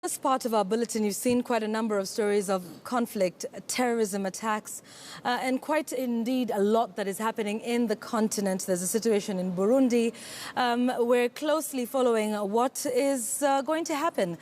As part of our bulletin, you've seen quite a number of stories of conflict, terrorism attacks, and quite indeed a lot that is happening in the continent. There's a situation in Burundi. We're closely following what is going to happen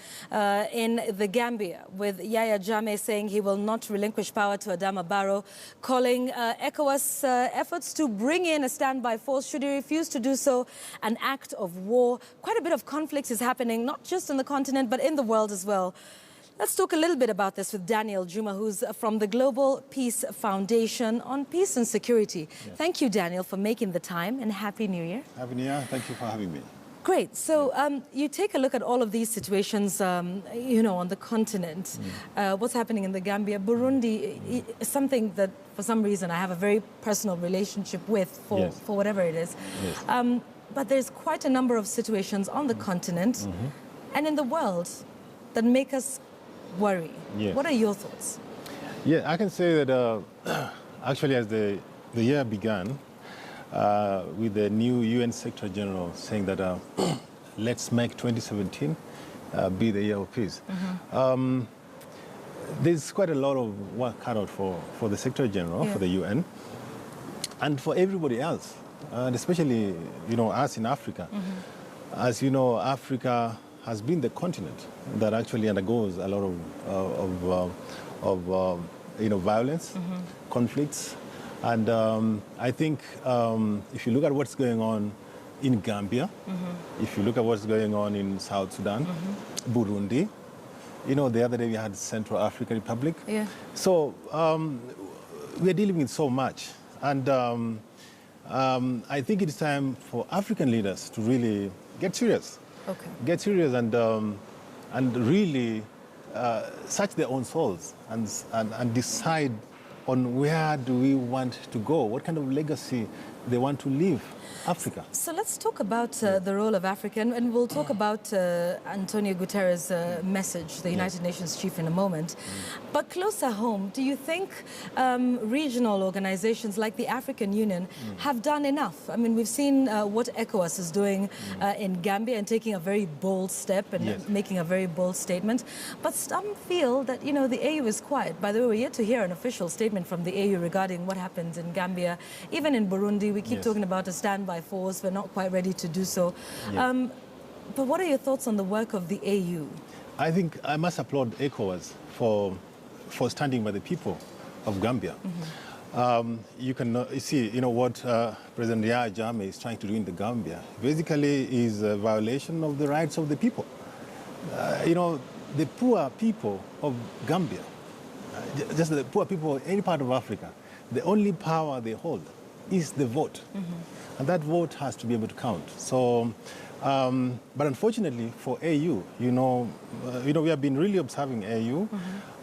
in the Gambia, with Yahya Jammeh saying he will not relinquish power to Adama Barrow, calling ECOWAS efforts to bring in a standby force should he refuse to do so an act of war. Quite a bit of conflict is happening, not just in the continent, but in the world as well. Let's talk a little bit about this with Daniel Juma, who's from the Global Peace Foundation on Peace and Security. Yes. Thank you, Daniel, for making the time, and Happy New Year. Happy New Year. Thank you for having me. Great. So you take a look at all of these situations, you know, on the continent, what's happening in the Gambia. Burundi is something that, for some reason, I have a very personal relationship with for whatever it is. Yes. But there's quite a number of situations on the continent and in the world that make us worry. Yes. What are your thoughts? Yeah, I can say that actually as the year began, with the new UN Secretary General saying that let's make 2017 be the year of peace. There's quite a lot of work cut out for the Secretary General, for the UN, and for everybody else, and especially, you know, us in Africa. As you know, Africa has been the continent that actually undergoes a lot of you know, violence, conflicts. And I think if you look at what's going on in Gambia, if you look at what's going on in South Sudan, Burundi, you know, the other day we had Central African Republic. Yeah. So we're dealing with so much. And I think it's time for African leaders to really get serious. Okay. Get serious and really search their own souls and decide on where do we want to go, what kind of legacy they want to leave Africa. So let's talk about the role of Africa, and we'll talk about Antonio Guterres' message, the United Nations chief, in a moment. But closer home, do you think regional organizations like the African Union have done enough? I mean, we've seen what ECOWAS is doing in Gambia and taking a very bold step and making a very bold statement. But some feel that, you know, the AU is quiet. By the way, we're yet to hear an official statement from the AU regarding what happens in Gambia. Even in Burundi, we keep talking about a standby force. We're not quite ready to do so. But what are your thoughts on the work of the AU? I think I must applaud ECOWAS for standing by the people of Gambia. You can see, you know, what President Yahya Jammeh is trying to do in the Gambia basically is a violation of the rights of the people. You know, the poor people of Gambia, just the poor people of any part of Africa, the only power they hold is the vote. And that vote has to be able to count. So, but unfortunately for AU, you know, we have been really observing AU,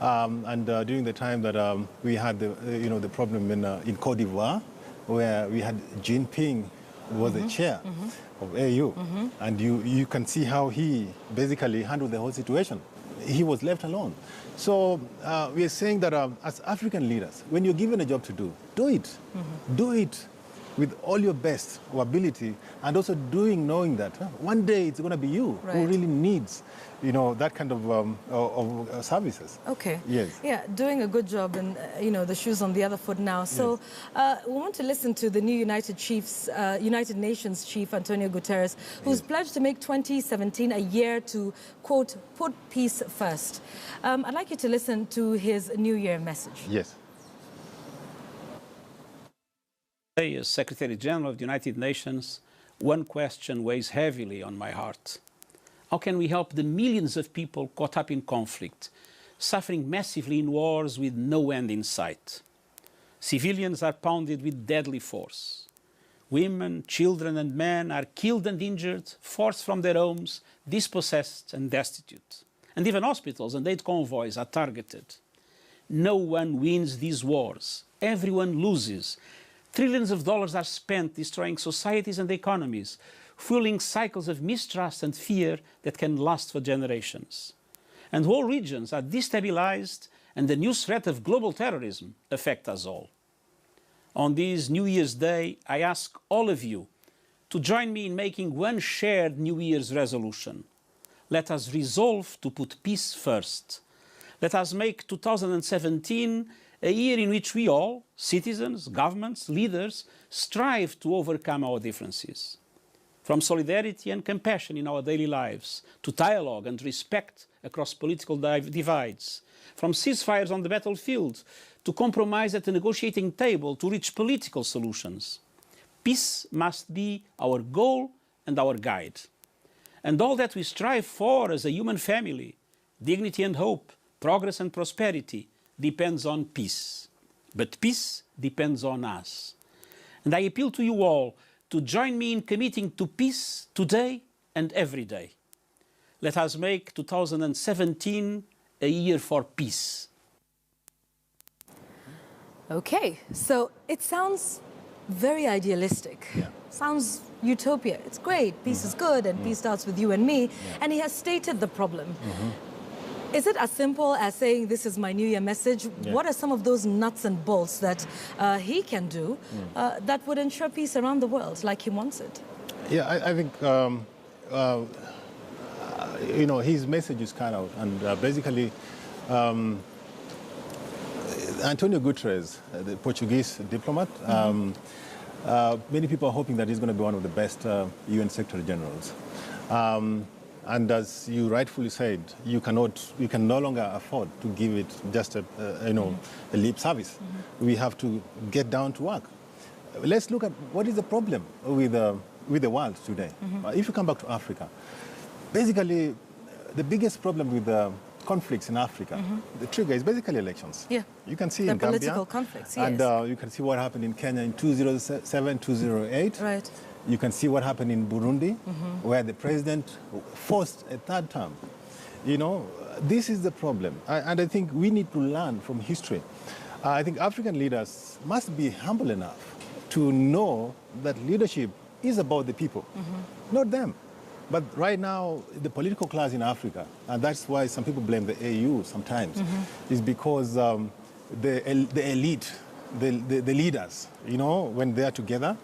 and during the time that we had the problem in Cote d'Ivoire, where we had Jinping was the chair of AU, and you can see how he basically handled the whole situation. He was left alone. So we are saying that as African leaders, when you're given a job to do, do it. Do it with all your best ability, and also knowing that one day it's going to be you who really needs, you know, that kind of services. Okay. Yes. Yeah, doing a good job, and you know, the shoe's on the other foot now. So we want to listen to the new United Nations chief, Antonio Guterres, who's pledged to make 2017 a year to, quote, put peace first. I'd like you to listen to his New Year message. Yes. As Secretary General of the United Nations, one question weighs heavily on my heart. How can we help the millions of people caught up in conflict, suffering massively in wars with no end in sight? Civilians are pounded with deadly force. Women, children and men are killed and injured, forced from their homes, dispossessed and destitute. And even hospitals and aid convoys are targeted. No one wins these wars. Everyone loses. Trillions of dollars are spent destroying societies and economies, fueling cycles of mistrust and fear that can last for generations. And whole regions are destabilized, and the new threat of global terrorism affects us all. On this New Year's Day, I ask all of you to join me in making one shared New Year's resolution. let us resolve to put peace first. Let us make 2017 a year in which we all, citizens, governments, leaders, strive to overcome our differences. From solidarity and compassion in our daily lives, to dialogue and respect across political divides, from ceasefires on the battlefield, to compromise at the negotiating table to reach political solutions. Peace must be our goal and our guide. And all that we strive for as a human family, dignity and hope, progress and prosperity, depends on peace. But peace depends on us. And I appeal to you all to join me in committing to peace today and every day. Let us make 2017 a year for peace. Okay, so it sounds very idealistic. Yeah. Sounds utopia. It's great. Peace is good, and peace starts with you and me. And he has stated the problem. Is it as simple as saying, this is my New Year message? What are some of those nuts and bolts that he can do that would ensure peace around the world like he wants it? Yeah, I think, you know, his message is kind of, and basically, Antonio Guterres, the Portuguese diplomat, many people are hoping that he's going to be one of the best UN Secretary Generals. And as you rightfully said, you can no longer afford to give it just a lip service. We have to get down to work. Let's look at what is the problem with the world today. If you come back to Africa, basically the biggest problem with the conflicts in Africa, the trigger is basically elections. Yeah. You can see in Gambia. Political conflicts, yes. And you can see what happened in Kenya in 2007, 2008. Right. You can see what happened in Burundi, where the president forced a third term. You know, this is the problem. And I think we need to learn from history. I think African leaders must be humble enough to know that leadership is about the people, not them. But right now, the political class in Africa, and that's why some people blame the AU sometimes, is because the elite, the leaders, you know, when they are together,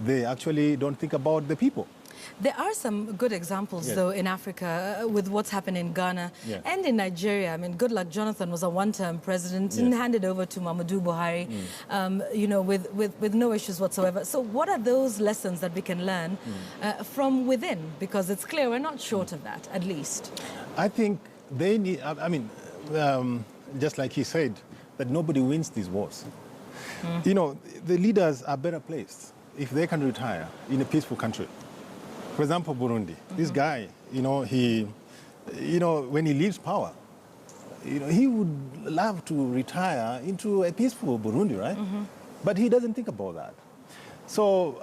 they actually don't think about the people. There are some good examples, though, in Africa with what's happened in Ghana and in Nigeria. I mean, Goodluck Jonathan was a one-term president and handed over to Muhammadu Buhari, you know, with no issues whatsoever. So what are those lessons that we can learn from within? Because it's clear we're not short of that, at least. I think they need, I mean, just like he said, that nobody wins these wars. You know, the leaders are better placed if they can retire in a peaceful country. For example, Burundi. This guy, you know, when he leaves power, you know, he would love to retire into a peaceful Burundi, right? But he doesn't think about that. So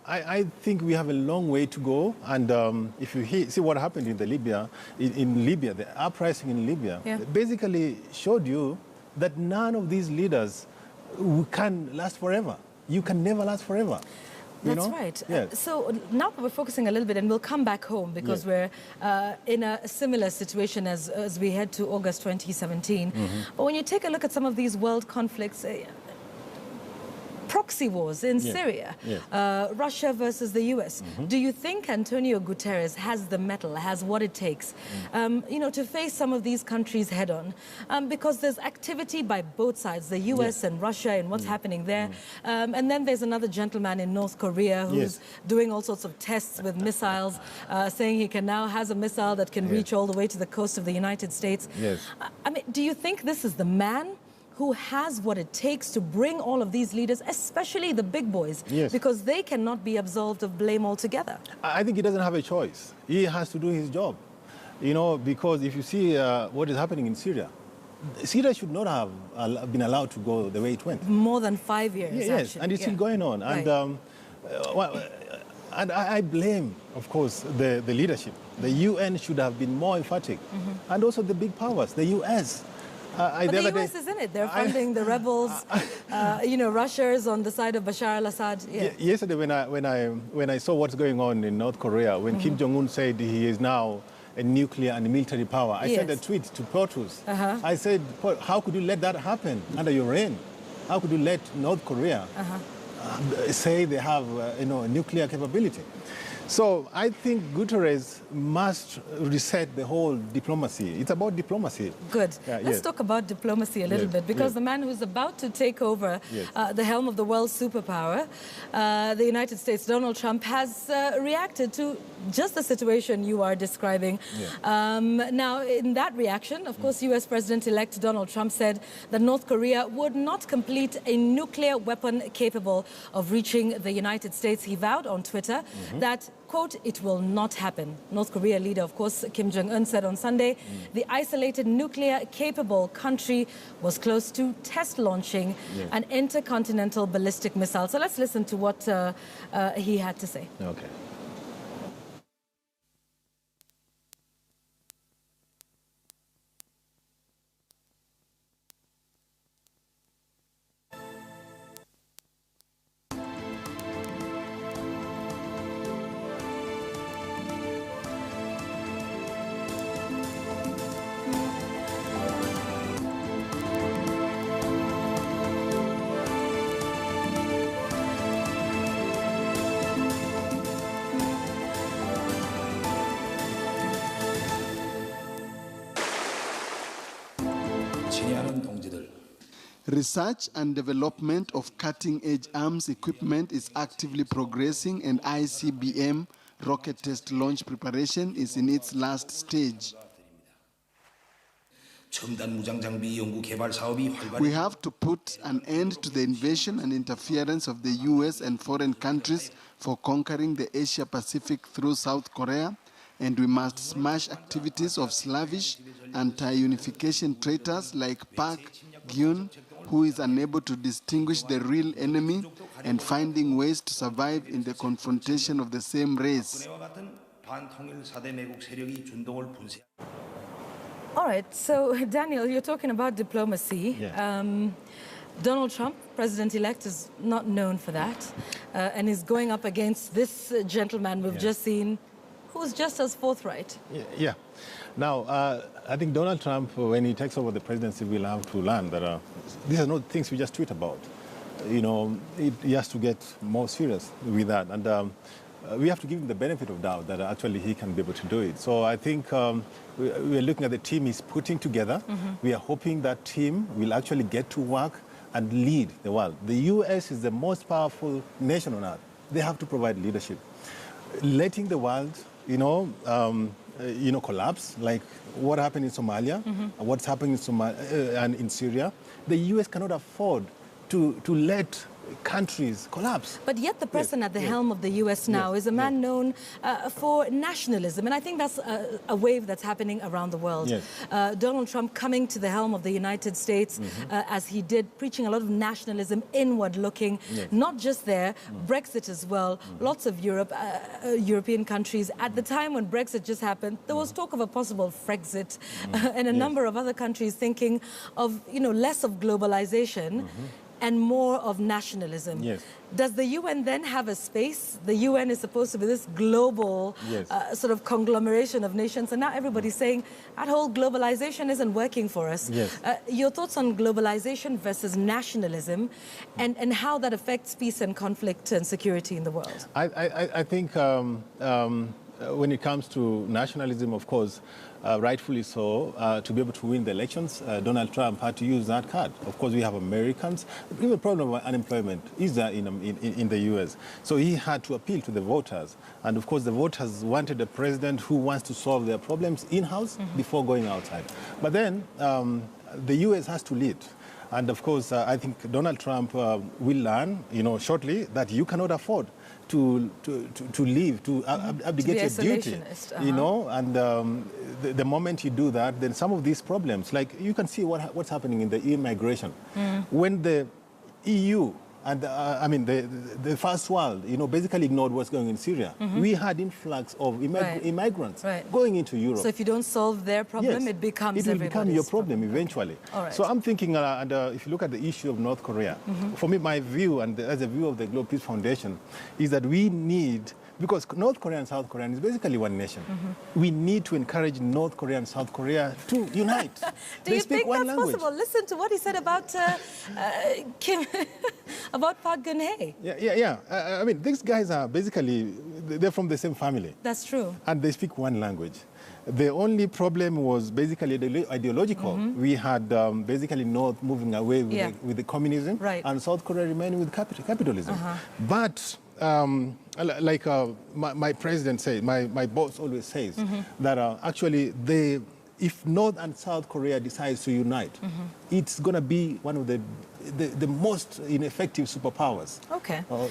I think we have a long way to go. And if you see what happened in Libya, the uprising in Libya, basically showed you that none of these leaders can last forever. You can never last forever. That's right. Yes. So now we're focusing a little bit, and we'll come back home because we're in a similar situation as we head to August 2017. But when you take a look at some of these world conflicts, proxy wars in Syria, Russia versus the US. Do you think Antonio Guterres has the mettle, has what it takes, you know, to face some of these countries head on? Because there's activity by both sides, the US and Russia, and what's happening there. And then there's another gentleman in North Korea who's doing all sorts of tests with missiles, saying he has a missile that can reach all the way to the coast of the United States. I mean, do you think this is the man who has what it takes to bring all of these leaders, especially the big boys, because they cannot be absolved of blame altogether? I think he doesn't have a choice. He has to do his job, you know, because if you see what is happening in Syria, Syria should not have been allowed to go the way it went. More than 5 years, Yes, and it's still going on. And, and I blame, of course, the leadership. The UN should have been more emphatic. And also the big powers, the US. But the US is in it. They're funding the rebels. You know, Russia is on the side of Bashar al-Assad. Yesterday, when I saw what's going on in North Korea, when Kim Jong-un said he is now a nuclear and military power, I sent a tweet to Portus. I said, how could you let that happen under your reign? How could you let North Korea say they have nuclear capability. So I think Guterres must reset the whole diplomacy. It's about diplomacy. Good. Let's talk about diplomacy a little bit, because the man who's about to take over the helm of the world superpower, the United States, Donald Trump, has reacted to just the situation you are describing. Now, in that reaction, of course, U.S. President-elect Donald Trump said that North Korea would not complete a nuclear weapon capable of reaching the United States. He vowed on Twitter that, quote, it will not happen. North Korea leader, of course, Kim Jong-un, said on Sunday the isolated nuclear-capable country was close to test launching an intercontinental ballistic missile. So let's listen to what he had to say. Okay. Research and development of cutting-edge arms equipment is actively progressing, and ICBM rocket test launch preparation is in its last stage. We have to put an end to the invasion and interference of the US and foreign countries for conquering the Asia-Pacific through South Korea, and we must smash activities of slavish anti-unification traitors like Park Geun, who is unable to distinguish the real enemy and finding ways to survive in the confrontation of the same race. All right, so Daniel, you're talking about diplomacy. Donald Trump, president-elect, is not known for that, and is going up against this gentleman we've just seen, who's just as forthright. Now, I think Donald Trump, when he takes over the presidency, will have to learn that these are not things we just tweet about. He has to get more serious with that. And we have to give him the benefit of doubt that actually he can be able to do it. So I think we're looking at the team he's putting together. We are hoping that team will actually get to work and lead the world. The U.S. is the most powerful nation on earth. They have to provide leadership. Letting the world, collapse, like what happened in Somalia, what's happening in Somalia and in Syria. The U.S. cannot afford to let countries collapse. But yet the person at the helm of the U.S. now is a man known for nationalism, and I think that's a wave that's happening around the world. Donald Trump coming to the helm of the United States, as he did, preaching a lot of nationalism, inward-looking, not just there, Brexit as well, lots of European countries. At the time when Brexit just happened, there was talk of a possible Frexit, and a number of other countries thinking of, less of globalization and more of nationalism. Does the UN then have a space? The UN is supposed to be this global sort of conglomeration of nations, and now everybody's saying that whole globalization isn't working for us. Your thoughts on globalization versus nationalism, and how that affects peace and conflict and security in the world? I think when it comes to nationalism, of course, rightfully so, to be able to win the elections, Donald Trump had to use that card. Of course, we have Americans. The problem of unemployment is there in the U.S. So he had to appeal to the voters. And of course, the voters wanted a president who wants to solve their problems in-house before going outside. But then the U.S. has to lead. And of course, I think Donald Trump will learn, shortly that you cannot afford to leave, to abdicate your duty, and the moment you do that, then some of these problems, like you can see what's happening in the immigration. When the EU and the first world, basically ignored what's going on in Syria. We had influx of immigrants going into Europe. So if you don't solve their problem, it becomes it will become your problem eventually. Okay. So I'm thinking, and if you look at the issue of North Korea, for me, my view, and as a view of the Global Peace Foundation, is that we need because North Korea and South Korea is basically one nation. We need to encourage North Korea and South Korea to unite. Do you think that's possible? Listen to what he said about Kim, about Park Geun-hye. Yeah. I mean, these guys are basically, they're from the same family. That's true. And they speak one language. The only problem was basically ideological. We had basically North moving away with the communism, right, and South Korea remaining with capitalism. But like my president said, my boss always says that actually if North and South Korea decides to unite, it's going to be one of the most ineffective superpowers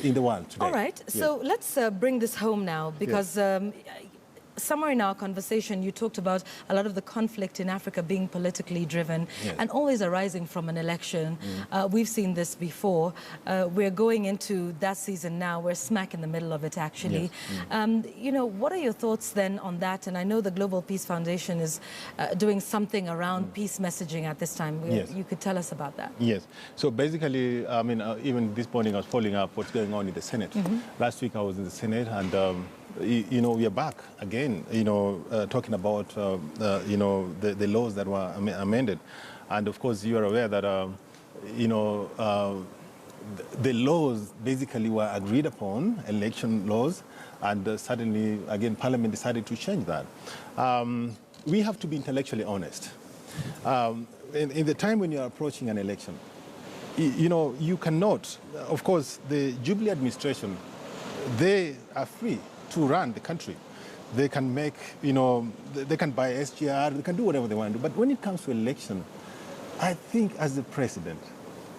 in the world today. All right, so let's bring this home now, because somewhere in our conversation, you talked about a lot of the conflict in Africa being politically driven and always arising from an election. We've seen this before. We're going into that season now. We're smack in the middle of it, actually. You know, what are your thoughts then on that? And I know the Global Peace Foundation is doing something around peace messaging at this time. You could tell us about that. Yes. So basically, I mean, even this morning I was following up what's going on in the Senate. Last week I was in the Senate, and you know, we are back again, you know, talking about, you know, the laws that were amended. And of course, you are aware that, you know, the laws basically were agreed upon, election laws, and suddenly, again, Parliament decided to change that. We have to be intellectually honest. In the time when you are approaching an election, you know, you cannot, of course, the Jubilee administration, they are free to run the country. They can make, you know, they can buy SGR, they can do whatever they want to do. But when it comes to election, I think as the president,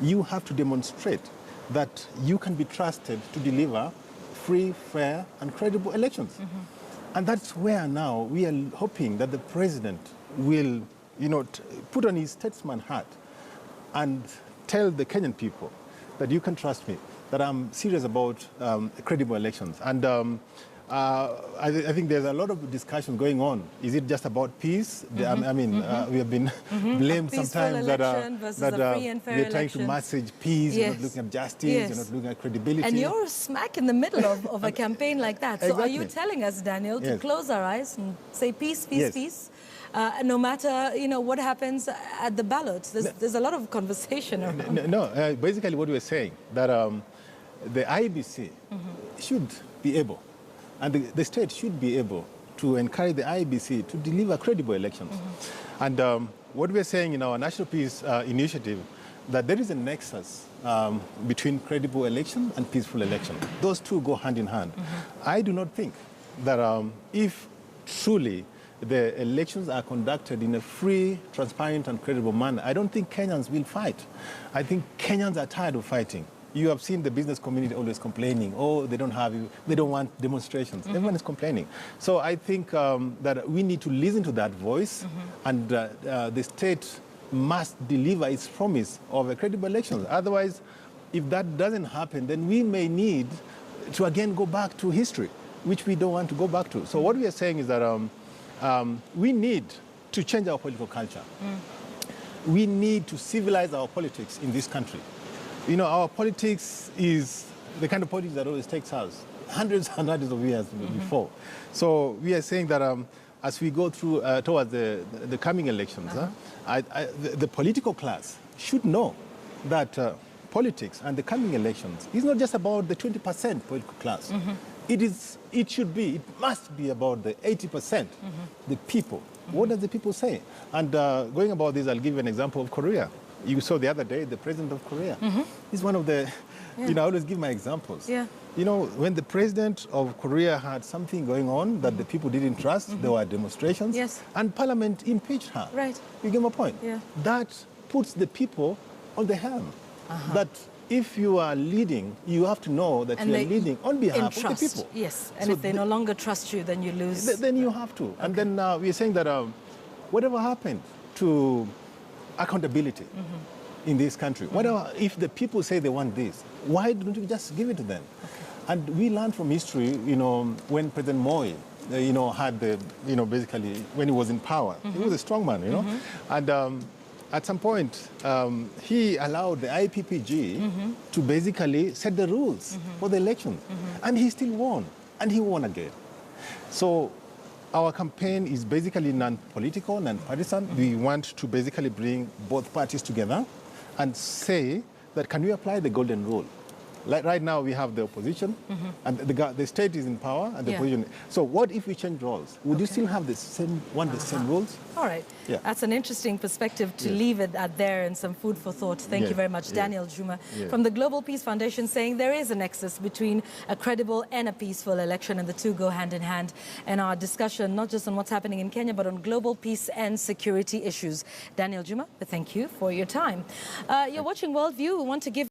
you have to demonstrate that you can be trusted to deliver free, fair, and credible elections. And that's where now we are hoping that the president will, you know, put on his statesman hat and tell the Kenyan people that you can trust me, that I'm serious about credible elections. And I think there's a lot of discussion going on. Is it just about peace? I mean, we have been blamed sometimes that we're trying to message peace, you're not looking at justice, you're not looking at credibility. And you're smack in the middle of a campaign like that. So are you telling us, Daniel, to close our eyes and say peace, peace, peace? No matter, you know, what happens at the ballots? There's a lot of conversation around. No, basically what we're saying, that the IBC should be able, and the state should be able to encourage the IBC to deliver credible elections. And what we're saying in our National Peace Initiative, that there is a nexus between credible election and peaceful election. Those two go hand in hand. I do not think that if truly the elections are conducted in a free, transparent, and credible manner, I don't think Kenyans will fight. I think Kenyans are tired of fighting. You have seen the business community always complaining, oh, they don't want demonstrations. Everyone is complaining. So I think that we need to listen to that voice, and the state must deliver its promise of a credible election. Otherwise, if that doesn't happen, then we may need to again go back to history, which we don't want to go back to. So what we are saying is that we need to change our political culture. We need to civilize our politics in this country. You know, our politics is the kind of politics that always takes us hundreds and hundreds of years before. So we are saying that as we go through towards the coming elections, the political class should know that politics and the coming elections is not just about the 20% political class. It must be about the 80%, the people. What does the people say? And going about this, I'll give you an example of Korea. You saw the other day, the president of Korea. He's one of the, you know, I always give my examples. You know, when the president of Korea had something going on that the people didn't trust, there were demonstrations, and Parliament impeached her. You get my point? That puts the people on the helm. That if you are leading, you have to know that you are leading on behalf of the people. And so if they no longer trust you, then you lose. Then you have to. And then we're saying that whatever happened to accountability in this country, whatever, if the people say they want this, why don't we just give it to them? And we learned from history, you know, when President Moi, you know, had the, you know, basically when he was in power, he was a strong man, you know, and at some point, he allowed the IPPG to basically set the rules for the elections. And he still won. and he won again. So our campaign is basically non-political, non-partisan. We want to basically bring both parties together and say that can we apply the golden rule? Like right now we have the opposition and the state is in power and the opposition. So what if we change roles? Would you still have the same rules? All right. Yeah. That's an interesting perspective to leave it at there and some food for thought. Thank you very much, Daniel Juma from the Global Peace Foundation, saying there is a nexus between a credible and a peaceful election, and the two go hand in hand. And our discussion, not just on what's happening in Kenya, but on global peace and security issues. Daniel Juma, thank you for your time. You're watching Worldview. We want to give